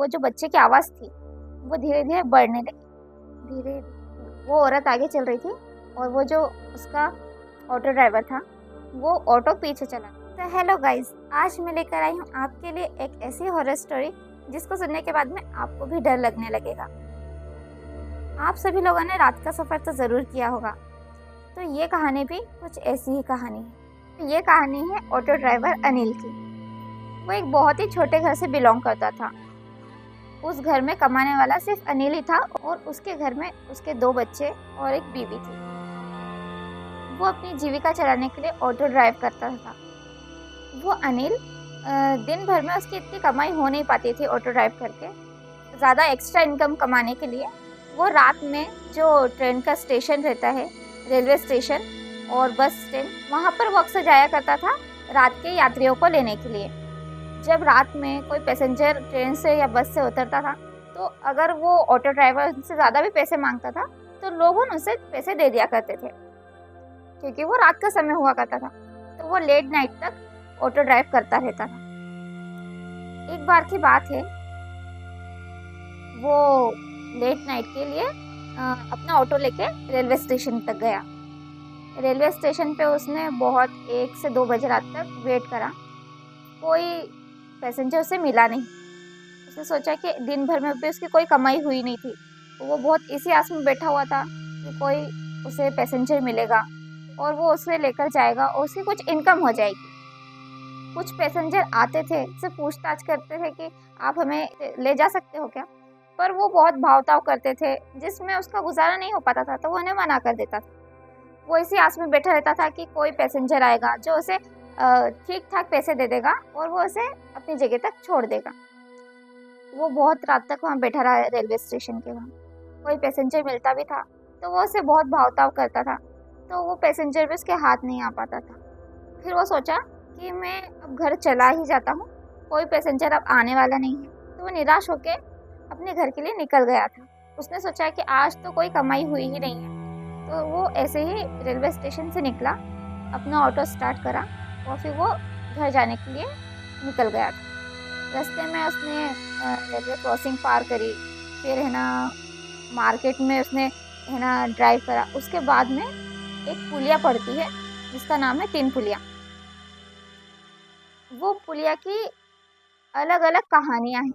वो जो बच्चे की आवाज़ थी वो धीरे धीरे बढ़ने लगी। धीरे वो औरत आगे चल रही थी और वो जो उसका ऑटो ड्राइवर था वो ऑटो पीछे चला। तो हेलो गाइस, आज मैं लेकर आई हूँ आपके लिए एक ऐसी हॉरर स्टोरी जिसको सुनने के बाद में आपको भी डर लगने लगेगा। आप सभी लोगों ने रात का सफ़र तो ज़रूर किया होगा, तो ये कहानी भी कुछ ऐसी ही कहानी है। तो ये कहानी है ऑटो ड्राइवर अनिल की। वो एक बहुत ही छोटे घर से बिलोंग करता था। उस घर में कमाने वाला सिर्फ अनिल ही था और उसके घर में उसके 2 बच्चे और एक बीवी थी। वो अपनी जीविका चलाने के लिए ऑटो ड्राइव करता था। वो अनिल दिन भर में उसकी इतनी कमाई हो नहीं पाती थी ऑटो ड्राइव करके। ज़्यादा एक्स्ट्रा इनकम कमाने के लिए वो रात में जो ट्रेन का स्टेशन रहता है, रेलवे स्टेशन और बस स्टैंड, वहाँ पर वो अक्सर जाया करता था रात के यात्रियों को लेने के लिए। जब रात में कोई पैसेंजर ट्रेन से या बस से उतरता था तो अगर वो ऑटो ड्राइवर से ज़्यादा भी पैसे मांगता था तो लोग उसे पैसे दे दिया करते थे, क्योंकि वो रात का समय हुआ करता था। तो वो लेट नाइट तक ऑटो ड्राइव करता रहता था। एक बार की बात है, वो लेट नाइट के लिए अपना ऑटो लेके रेलवे स्टेशन तक गया। रेलवे स्टेशन पे उसने बहुत 1 से 2 बजे रात तक वेट करा। कोई पैसेंजर उसे मिला नहीं। उसने सोचा कि दिन भर में भी उसकी कोई कमाई हुई नहीं थी। वो बहुत इसी आस में बैठा हुआ था कि कोई उसे पैसेंजर मिलेगा और वो उसे लेकर जाएगा और उसकी कुछ इनकम हो जाएगी। कुछ पैसेंजर आते थे, उससे पूछताछ करते थे कि आप हमें ले जा सकते हो क्या, पर वो बहुत भाव-ताव करते थे जिसमें उसका गुजारा नहीं हो पाता था, तो वो उन्हें मना कर देता था। वो इसी आस में बैठा रहता था कि कोई पैसेंजर आएगा जो उसे ठीक-ठाक पैसे दे देगा और वो उसे अपनी जगह तक छोड़ देगा। वो बहुत रात तक वहाँ बैठा रहा रेलवे स्टेशन के वहाँ। कोई पैसेंजर मिलता भी था तो वो उसे बहुत भाव-ताव करता था, तो वो पैसेंजर भी उसके हाथ नहीं आ पाता था। फिर वो सोचा कि मैं अब घर चला ही जाता हूँ, कोई पैसेंजर अब आने वाला नहीं है। तो वो निराश होकर अपने घर के लिए निकल गया था। उसने सोचा कि आज तो कोई कमाई हुई ही नहीं है, तो वो ऐसे ही रेलवे स्टेशन से निकला, अपना ऑटो स्टार्ट करा और फिर वो घर जाने के लिए निकल गया था। रास्ते में उसने रेलवे क्रॉसिंग पार करी, फिर है ना मार्केट में उसने है ना ड्राइव करा। उसके बाद में एक पुलिया पड़ती है जिसका नाम है 3 पुलिया। वो पुलिया की अलग-अलग कहानियाँ हैं।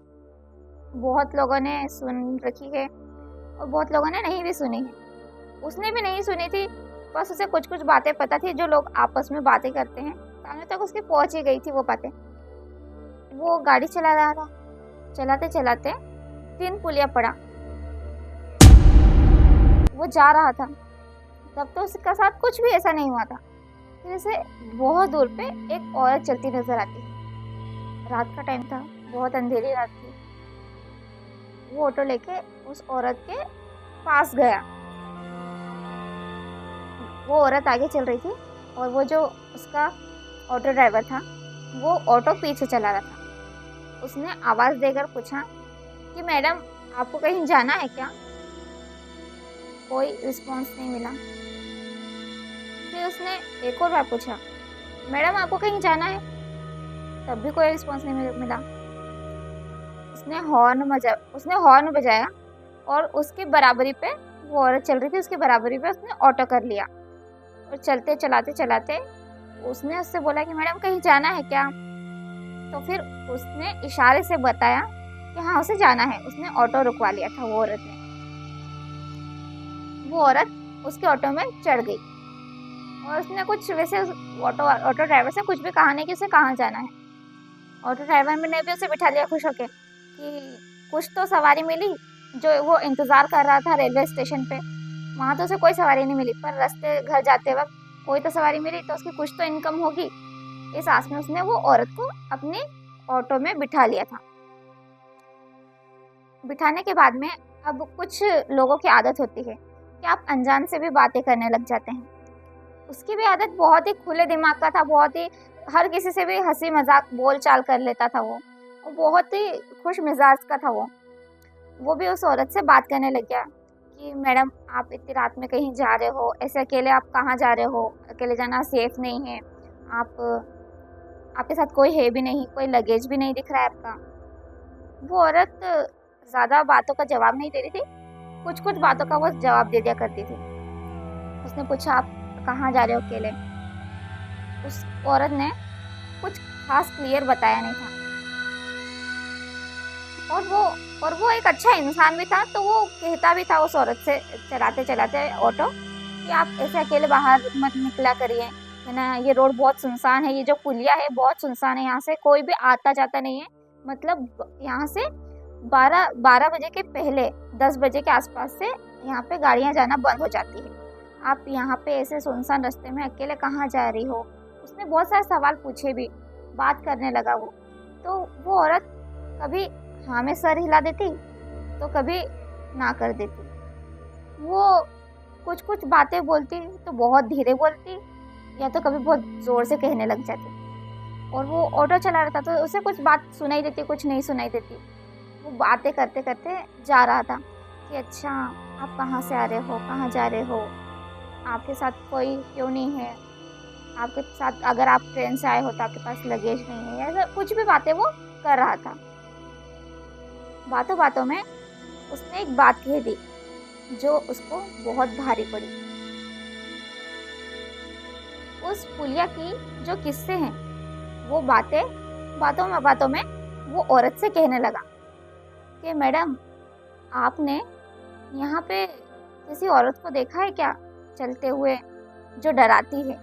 बहुत लोगों ने सुन रखी है और बहुत लोगों ने नहीं भी सुनी है। उसने भी नहीं सुनी थी, बस उसे कुछ-कुछ बातें पता थी जो लोग आपस में बातें करते हैं। सामने तक उसकी पहुंच ही गई थी वो बातें। वो गाड़ी चला रहा था, चलाते-चलाते 3 पुलिया पड़ा। वो जा रहा था, तब तो उसके साथ कुछ भी ऐसा नहीं हुआ था। फिर उसे बहुत दूर पे एक औरत चलती नजर आती है। रात का टाइम था, बहुत अंधेरी रात थी। वो ऑटो लेके उस औरत के पास गया। वो औरत आगे चल रही थी और वो जो उसका ऑटो ड्राइवर था वो ऑटो पीछे चला रहा था। उसने आवाज़ देकर पूछा कि मैडम, आपको कहीं जाना है क्या? कोई रिस्पॉन्स नहीं मिला। फिर उसने एक और बार पूछा, मैडम आपको कहीं जाना है? तब भी कोई रिस्पॉन्स नहीं मिला। उसने हॉर्न बजाया और उसकी बराबरी पे वो औरत चल रही थी, उसकी बराबरी पे उसने ऑटो कर लिया। और चलाते उसने उससे बोला कि मैडम कहीं जाना है क्या? तो फिर उसने इशारे से बताया कि हाँ उसे जाना है। उसने ऑटो रुकवा लिया था वो औरत ने। वो औरत उसके ऑटो में चढ़ गई और उसने कुछ वैसे ऑटो ड्राइवर से कुछ भी कहा नहीं कि उसे कहाँ जाना है। ऑटो ड्राइवर ने भी उसे बिठा लिया खुश होके कि कुछ तो सवारी मिली। जो वो इंतज़ार कर रहा था रेलवे स्टेशन पे, वहाँ तो उसे कोई सवारी नहीं मिली, पर रास्ते घर जाते वक्त कोई तो सवारी मिली, तो उसकी कुछ तो इनकम होगी। इस आस में उसने वो औरत को अपने ऑटो में बिठा लिया था। बिठाने के बाद में अब कुछ लोगों की आदत होती है कि आप अनजान से भी बातें करने लग जाते हैं। उसकी भी आदत बहुत ही खुले दिमाग का था, बहुत ही हर किसी से भी हंसी मजाक बोल चाल कर लेता था। वो बहुत ही खुश मिजाज का था। वो भी उस औरत से बात करने लग गया कि मैडम, आप इतनी रात में कहीं जा रहे हो, ऐसे अकेले आप कहाँ जा रहे हो? अकेले जाना सेफ नहीं है। आपके साथ कोई है भी नहीं, कोई लगेज भी नहीं दिख रहा है आपका। वो औरत ज़्यादा बातों का जवाब नहीं दे रही थी, कुछ कुछ बातों का वो जवाब दे दिया करती थी। उसने पूछा, आप कहाँ जा रहे हो अकेले? उस औरत ने कुछ खास क्लियर बताया नहीं था। और वो और वो एक अच्छा इंसान भी था, तो वो कहता भी था उस औरत से चलाते चलाते ऑटो कि आप ऐसे अकेले बाहर मत निकला करिए, है ना, ये रोड बहुत सुनसान है, ये जो पुलिया है बहुत सुनसान है, यहाँ से कोई भी आता जाता नहीं है। मतलब यहाँ से 12 बजे के पहले 10 बजे के आसपास से यहाँ पे गाड़ियाँ जाना बंद हो जाती है। आप यहाँ पे ऐसे सुनसान रास्ते में अकेले कहाँ जा रही हो? उसने बहुत सारे सवाल पूछे भी, बात करने लगा वो। तो वो औरत कभी हाँ में सर हिला देती, तो कभी ना कर देती। वो कुछ कुछ बातें बोलती तो बहुत धीरे बोलती, या तो कभी बहुत ज़ोर से कहने लग जाती। और वो ऑटो चला रहा था तो उसे कुछ बात सुनाई देती, कुछ नहीं सुनाई देती। वो बातें करते करते जा रहा था कि अच्छा, आप कहाँ से आ रहे हो, कहाँ जा रहे हो, आपके साथ कोई क्यों नहीं है, आपके साथ अगर आप ट्रेन से आए हो तो आपके पास लगेज नहीं है, ऐसा कुछ भी बातें वो कर रहा था। बातों बातों में उसने एक बात कह दी जो उसको बहुत भारी पड़ी। उस पुलिया की जो किस्से हैं, वो बातों में वो औरत से कहने लगा कि मैडम, आपने यहाँ पे किसी औरत को देखा है क्या चलते हुए जो डराती है?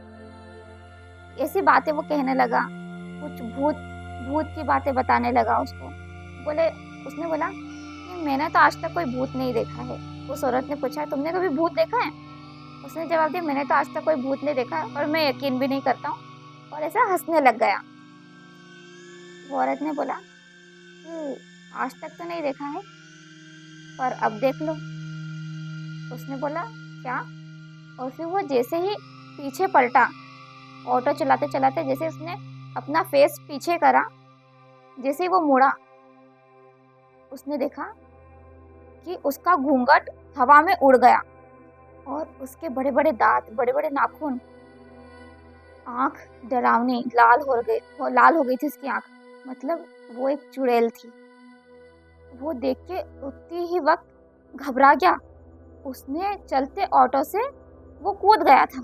ऐसी बातें वो कहने लगा, कुछ भूत भूत की बातें बताने लगा उसको। उसने बोला कि मैंने तो आज तक कोई भूत नहीं देखा है। उस औरत ने पूछा, तुमने कभी भूत देखा है? उसने जवाब दिया, मैंने तो आज तक कोई भूत नहीं देखा है और मैं यकीन भी नहीं करता हूँ, और ऐसा हंसने लग गया। वो औरत ने बोला कि आज तक तो नहीं देखा है, पर अब देख लो। उसने बोला, क्या? और फिर वो जैसे ही पीछे पलटा, ऑटो चलाते चलाते जैसे उसने अपना फेस पीछे करा, जैसे ही वो मुड़ा, उसने देखा कि उसका घूंघट हवा में उड़ गया और उसके बड़े बड़े दांत, बड़े बड़े नाखून, आंख डरावनी लाल हो गई थी उसकी आंख। मतलब वो एक चुड़ैल थी। वो देख के उतनी ही वक्त घबरा गया। उसने चलते ऑटो से वो कूद गया था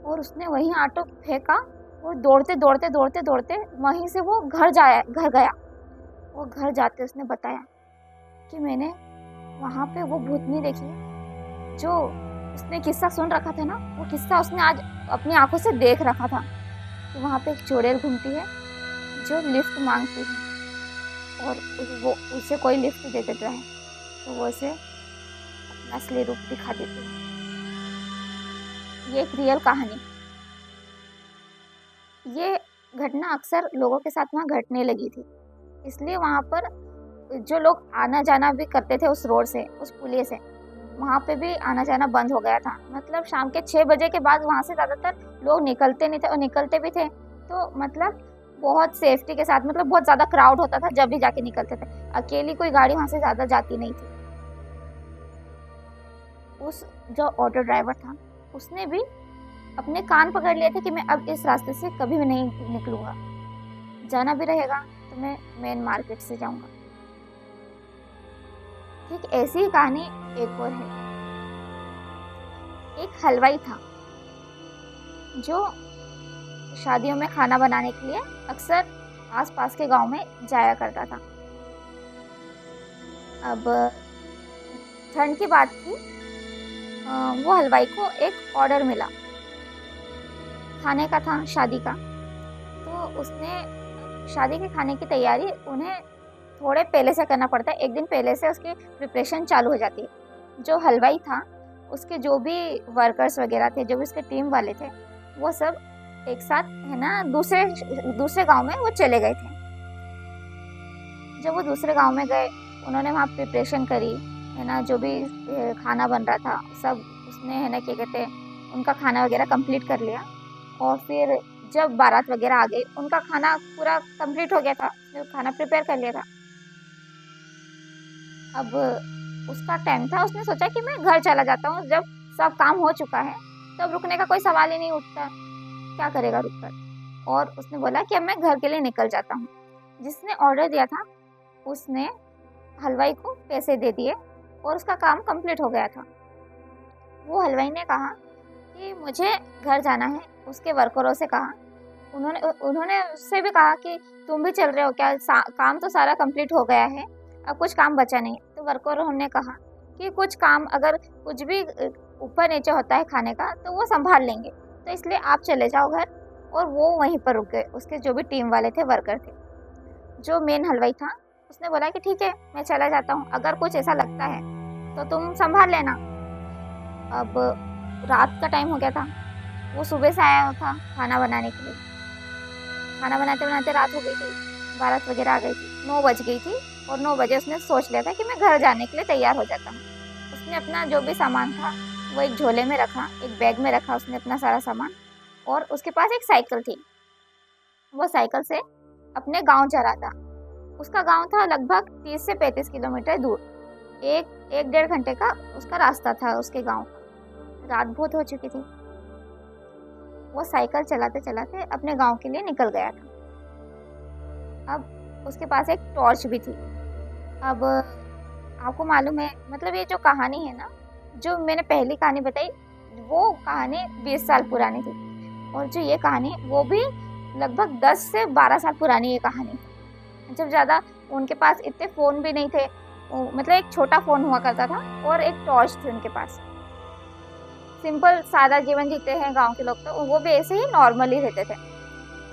और उसने वहीं ऑटो फेंका और दौड़ते दौड़ते दौड़ते दौड़ते वहीं से वो घर गया। वो घर जाते उसने बताया कि मैंने वहाँ पे वो भूतनी देखी, जो उसने किस्सा सुन रखा था ना, वो किस्सा उसने आज अपनी आंखों से देख रखा था कि वहाँ पे एक चुड़ैल घूमती है जो लिफ्ट मांगती है, और वो उसे कोई लिफ्ट दे देता है तो वो उसे अपना असली रूप दिखा देती है। ये एक रियल कहानी। ये घटना अक्सर लोगों के साथ वहाँ घटने लगी थी, इसलिए वहाँ पर जो लोग आना जाना भी करते थे उस रोड से, उस पुलिया से, वहाँ पे भी आना जाना बंद हो गया था। मतलब शाम के 6 बजे के बाद वहाँ से ज़्यादातर लोग निकलते नहीं थे, और निकलते भी थे तो मतलब बहुत सेफ्टी के साथ, मतलब बहुत ज़्यादा क्राउड होता था जब भी जाके निकलते थे। अकेली कोई गाड़ी वहाँ से ज़्यादा जाती नहीं थी। उस जो ऑटो ड्राइवर था, उसने भी अपने कान पकड़ लिए थे कि मैं अब इस रास्ते से कभी भी नहीं निकलूंगा, जाना भी रहेगा तो मैं मेन मार्केट से जाऊंगा। ठीक ऐसी ही कहानी एक और है। एक हलवाई था जो शादियों में खाना बनाने के लिए अक्सर आसपास के गांव में जाया करता था। अब ठंड की बात थी, वो हलवाई को एक ऑर्डर मिला, खाने का था, शादी का। तो उसने शादी के खाने की तैयारी उन्हें थोड़े पहले से करना पड़ता है, एक दिन पहले से उसकी प्रिपरेशन चालू हो जाती है। जो हलवाई था, उसके जो भी वर्कर्स वगैरह थे, जो भी उसके टीम वाले थे, वो सब एक साथ, है ना, दूसरे गांव में वो चले गए थे। जब वो दूसरे गांव में गए, उन्होंने वहाँ प्रिपरेशन करी, है ना, जो भी खाना बन रहा था सब उसने, है ना, क्या कहते हैं, उनका खाना वगैरह कंप्लीट कर लिया। और फिर जब बारात वगैरह आ गई, उनका खाना पूरा कंप्लीट हो गया था, उसने खाना प्रिपेयर कर लिया था। अब उसका टाइम था, उसने सोचा कि मैं घर चला जाता हूँ, जब सब काम हो चुका है तब रुकने का कोई सवाल ही नहीं उठता, क्या करेगा रुककर। और उसने बोला कि अब मैं घर के लिए निकल जाता हूँ। जिसने ऑर्डर दिया था उसने हलवाई को पैसे दे दिए और उसका काम कंप्लीट हो गया था। वो हलवाई ने कहा कि मुझे घर जाना है। उसके वर्करों से कहा, उन्होंने उससे भी कहा कि तुम भी चल रहे हो क्या, काम तो सारा कंप्लीट हो गया है, अब कुछ काम बचा नहीं। तो वर्करों ने कहा कि कुछ काम अगर कुछ भी ऊपर नीचे होता है खाने का तो वो संभाल लेंगे, तो इसलिए आप चले जाओ घर। और वो वहीं पर रुक गए। उसके जो भी टीम वाले थे, वर्कर थे, जो मेन हलवाई था, उसने बोला कि ठीक है मैं चला जाता हूँ, अगर कुछ ऐसा लगता है तो तुम संभाल लेना। अब रात का टाइम हो गया था, वो सुबह से आया था खाना बनाने के लिए। खाना बनाते बनाते रात हो गई थी, बारात वगैरह आ गई थी, 9 बज गई थी। और 9 बजे उसने सोच लिया था कि मैं घर जाने के लिए तैयार हो जाता हूँ। उसने अपना जो भी सामान था वो एक झोले में रखा, एक बैग में रखा उसने अपना सारा सामान। और उसके पास एक साइकिल थी, वो साइकिल से अपने गांव जा रहा था। उसका गांव था लगभग 30 से 35 किलोमीटर दूर। एक डेढ़ घंटे का उसका रास्ता था उसके गांव का। रात बहुत हो चुकी थी। वो साइकिल चलाते चलाते अपने गांव के लिए निकल गया था। अब उसके पास एक टॉर्च भी थी। अब आपको मालूम है, मतलब ये जो कहानी है ना, जो मैंने पहली कहानी बताई, वो कहानी 20 साल पुरानी थी। और जो ये कहानी, वो भी लगभग 10 से 12 साल पुरानी ये कहानी है। जब ज़्यादा उनके पास इतने फ़ोन भी नहीं थे, मतलब एक छोटा फ़ोन हुआ करता था और एक टॉर्च थी उनके पास। सिंपल सादा जीवन जीते हैं गांव के लोग, तो वो भी ऐसे ही नॉर्मली रहते थे।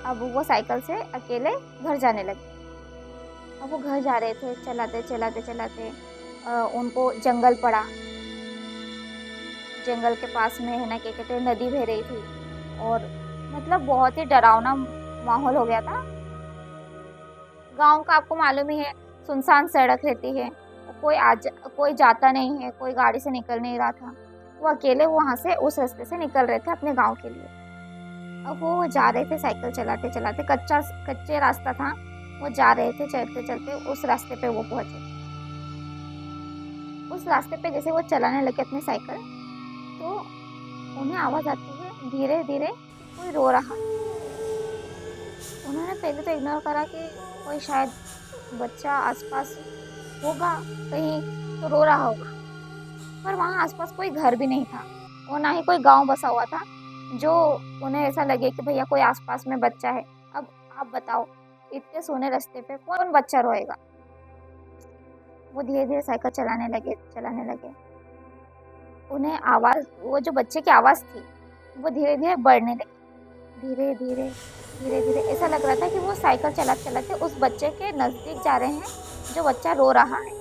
अब वो साइकिल से अकेले घर जाने लगे। अब वो घर जा रहे थे, चलाते चलाते चलाते उनको जंगल पड़ा। जंगल के पास में है ना, क्या कहते हैं, नदी बह रही थी। और मतलब बहुत ही डरावना माहौल हो गया था। गांव का आपको मालूम ही है, सुनसान सड़क रहती है, कोई जाता नहीं है, कोई गाड़ी से निकल नहीं रहा था। वो अकेले वहाँ से उस रास्ते से निकल रहे थे अपने गांव के लिए। अब वो जा रहे थे साइकिल चलाते चलाते, कच्चे रास्ता था। वो जा रहे थे चलते चलते, उस रास्ते पे वो पहुंचे। उस रास्ते पे जैसे वो चलाने लगे अपनी साइकिल, तो उन्हें आवाज़ आती है धीरे धीरे, कोई रो रहा। उन्होंने पहले तो इग्नोर करा कि कोई शायद बच्चा आसपास होगा, कहीं तो रो रहा होगा। पर वहाँ आसपास कोई घर भी नहीं था और ना ही कोई गांव बसा हुआ था जो उन्हें ऐसा लगे कि भैया कोई आसपास में बच्चा है। अब आप बताओ, इतने सोने रास्ते पे कौन बच्चा रोएगा। वो धीरे धीरे साइकिल चलाने लगे। उन्हें आवाज़, वो जो बच्चे की आवाज़ थी, वो धीरे धीरे बढ़ने लगी। धीरे धीरे धीरे धीरे ऐसा लग रहा था कि वो साइकिल चलाते चलाते उस बच्चे के नज़दीक जा रहे हैं जो बच्चा रो रहा है।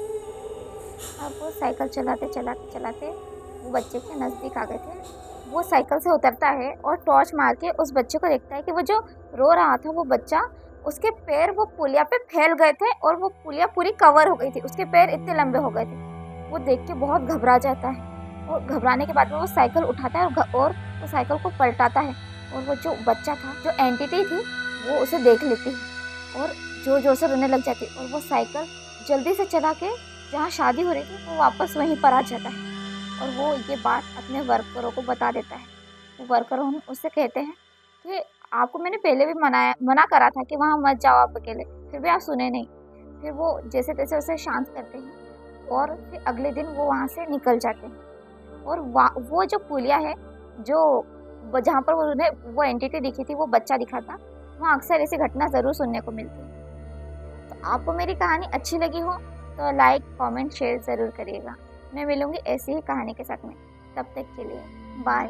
अब वो साइकिल चलाते चलाते चलाते वो बच्चे के नज़दीक आ गए थे। वो साइकिल से उतरता है और टॉर्च मार के उस बच्चे को देखता है कि वो जो रो रहा था वो बच्चा, उसके पैर वो पुलिया पे फैल गए थे और वो पुलिया पूरी कवर हो गई थी, उसके पैर इतने लंबे हो गए थे। वो देख के बहुत घबरा जाता है और घबराने के बाद में वो साइकिल उठाता है और वो साइकिल को पलटाता है। और वो जो बच्चा था, जो एंटिटी थी, वो उसे देख लेती है और जोर जोर से रोने लग जाती है। और वो साइकिल जल्दी से चला के जहाँ शादी हो रही थी वो वापस वहीं पर आ जाता है और वो ये बात अपने वर्करों को बता देता है। वो वर्कर उससे कहते हैं कि आपको मैंने पहले भी मना करा था कि वहाँ मत जाओ आप अकेले, फिर भी आप सुने नहीं। फिर वो जैसे तैसे उसे शांत करते हैं और फिर अगले दिन वो वहाँ से निकल जाते हैं। और वो जो पुलिया है, जो जहाँ पर वो एंटिटी दिखी थी, वो बच्चा दिखा था, वहाँ अक्सर ऐसी घटना ज़रूर सुनने को मिलती है। तो आपको मेरी कहानी अच्छी लगी हो तो लाइक, कमेंट, शेयर ज़रूर करिएगा। मैं मिलूँगी ऐसी ही कहानी के साथ में। तब तक के लिए बाय।